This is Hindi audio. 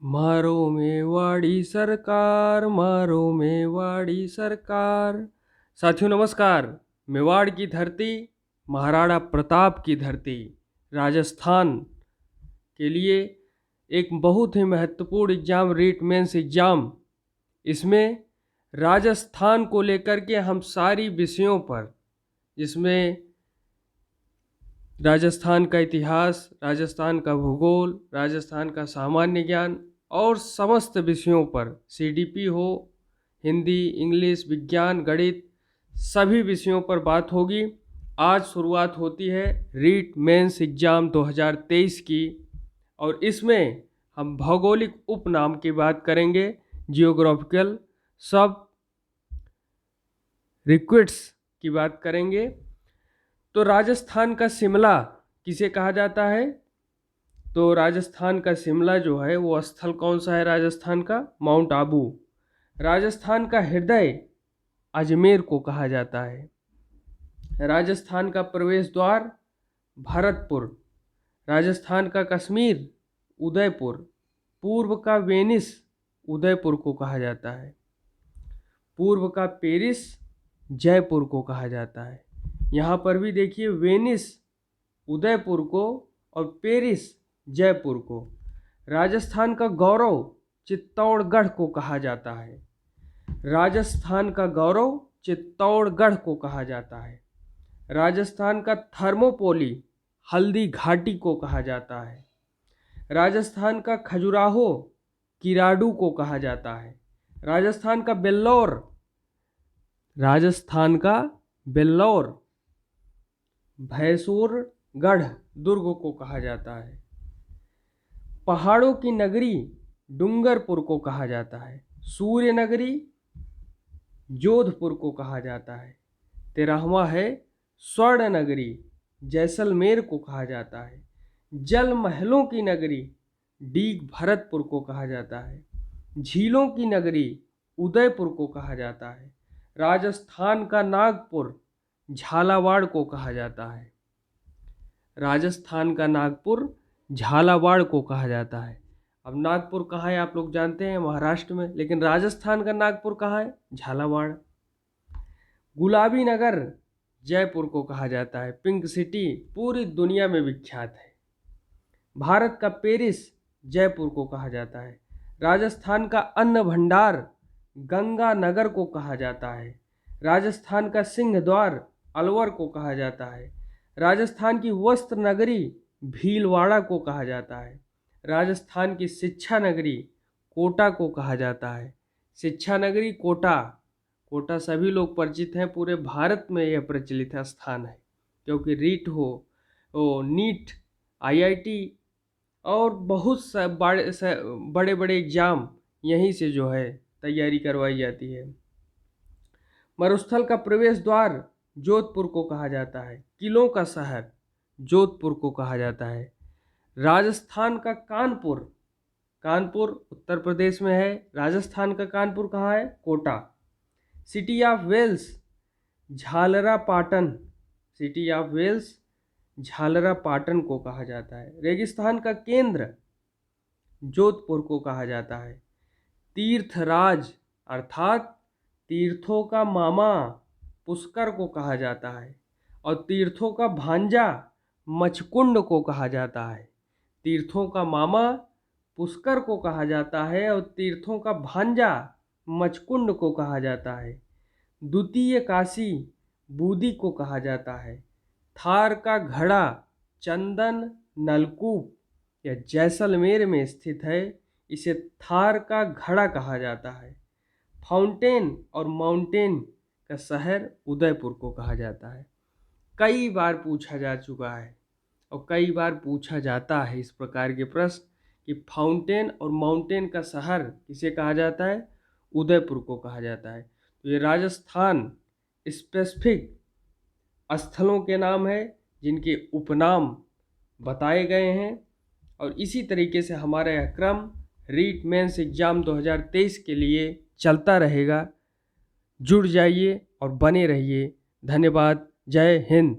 मारो मेवाड़ी सरकार, मारो मेवाड़ी सरकार। साथियों नमस्कार। मेवाड़ की धरती, महाराणा प्रताप की धरती, राजस्थान के लिए एक बहुत ही महत्वपूर्ण एग्जाम, रीट मेंस एग्जाम। इसमें राजस्थान को लेकर के हम सारी विषयों पर, जिसमें राजस्थान का इतिहास, राजस्थान का भूगोल, राजस्थान का सामान्य ज्ञान और समस्त विषयों पर, सीडीपी हो, हिंदी, इंग्लिश, विज्ञान, गणित, सभी विषयों पर बात होगी। आज शुरुआत होती है रीट मेंस एग्जाम 2023 की, और इसमें हम भौगोलिक उपनाम की बात करेंगे, जियोग्राफिकल सब रिक्वेट्स की बात करेंगे। तो राजस्थान का शिमला किसे कहा जाता है? तो राजस्थान का शिमला जो है वो स्थल कौन सा है? राजस्थान का माउंट आबू। राजस्थान का हृदय अजमेर को कहा जाता है। राजस्थान का प्रवेश द्वार भरतपुर। राजस्थान का कश्मीर उदयपुर। पूर्व का वेनिस उदयपुर को कहा जाता है। पूर्व का पेरिस जयपुर को कहा जाता है। यहाँ पर भी देखिए, वेनिस उदयपुर को और पेरिस जयपुर को। राजस्थान का गौरव चित्तौड़गढ़ को कहा जाता है। राजस्थान का गौरव चित्तौड़गढ़ को कहा जाता है। राजस्थान का थर्मोपोली हल्दी घाटी को कहा जाता है। राजस्थान का खजुराहो किराडू को कहा जाता है। राजस्थान का बेल्लौर भैंसूरगढ़ दुर्ग को कहा जाता है। पहाड़ों की नगरी डूंगरपुर को कहा जाता है। सूर्य नगरी जोधपुर को कहा जाता है। 13वां है स्वर्ण नगरी जैसलमेर को कहा जाता है। जल महलों की नगरी डीग भरतपुर को कहा जाता है। झीलों की नगरी उदयपुर को कहा जाता है। राजस्थान का नागपुर झालावाड़ को कहा जाता है। राजस्थान का नागपुर झालावाड़ को कहा जाता है। अब नागपुर कहाँ है आप लोग जानते हैं, महाराष्ट्र में, लेकिन राजस्थान का नागपुर कहाँ है? झालावाड़। गुलाबी नगर जयपुर को कहा जाता है। पिंक सिटी पूरी दुनिया में विख्यात है। भारत का पेरिस जयपुर को कहा जाता है। राजस्थान का अन्न भंडार गंगानगर को कहा जाता है। राजस्थान का सिंह द्वार अलवर को कहा जाता है। राजस्थान की वस्त्र नगरी भीलवाड़ा को कहा जाता है। राजस्थान की शिक्षा नगरी कोटा को कहा जाता है। शिक्षा नगरी कोटा, कोटा सभी लोग परिचित हैं, पूरे भारत में यह प्रचलित स्थान है, क्योंकि नीट, आईआईटी और बहुत सा बड़े बड़े एग्जाम यहीं से जो है तैयारी करवाई जाती है। मरुस्थल का प्रवेश द्वार जोधपुर को कहा जाता है। किलों का शहर जोधपुर को कहा जाता है। राजस्थान का कानपुर, कानपुर उत्तर प्रदेश में है। राजस्थान का कानपुर कहाँ है? Kota. City of wells Jhalrapatan, city of wells Jhalrapatan को कहा जाता है। रेगिस्तान का केंद्र जोधपुर को कहा जाता है। तीर्थराज अर्थात तीर्थों का मामा पुष्कर को कहा जाता है, और तीर्थों का भांजा मचकुंड को कहा जाता है। तीर्थों का मामा पुष्कर को कहा जाता है और तीर्थों का भांजा मचकुंड को कहा जाता है। द्वितीय काशी बूदी को कहा जाता है। थार का घड़ा चंदन नलकूप या जैसलमेर में स्थित है, इसे थार का घड़ा कहा जाता है। फाउंटेन और माउंटेन का शहर उदयपुर को कहा जाता है। कई बार पूछा जा चुका है और कई बार पूछा जाता है इस प्रकार के प्रश्न कि फाउंटेन और माउंटेन का शहर किसे कहा जाता है? उदयपुर को कहा जाता है। तो ये राजस्थान स्पेसिफिक स्थलों के नाम है जिनके उपनाम बताए गए हैं, और इसी तरीके से हमारा यह क्रम रीट मेंस एग्जाम 2023 के लिए चलता रहेगा। जुड़ जाइए और बने रहिए। धन्यवाद। जय हिंद।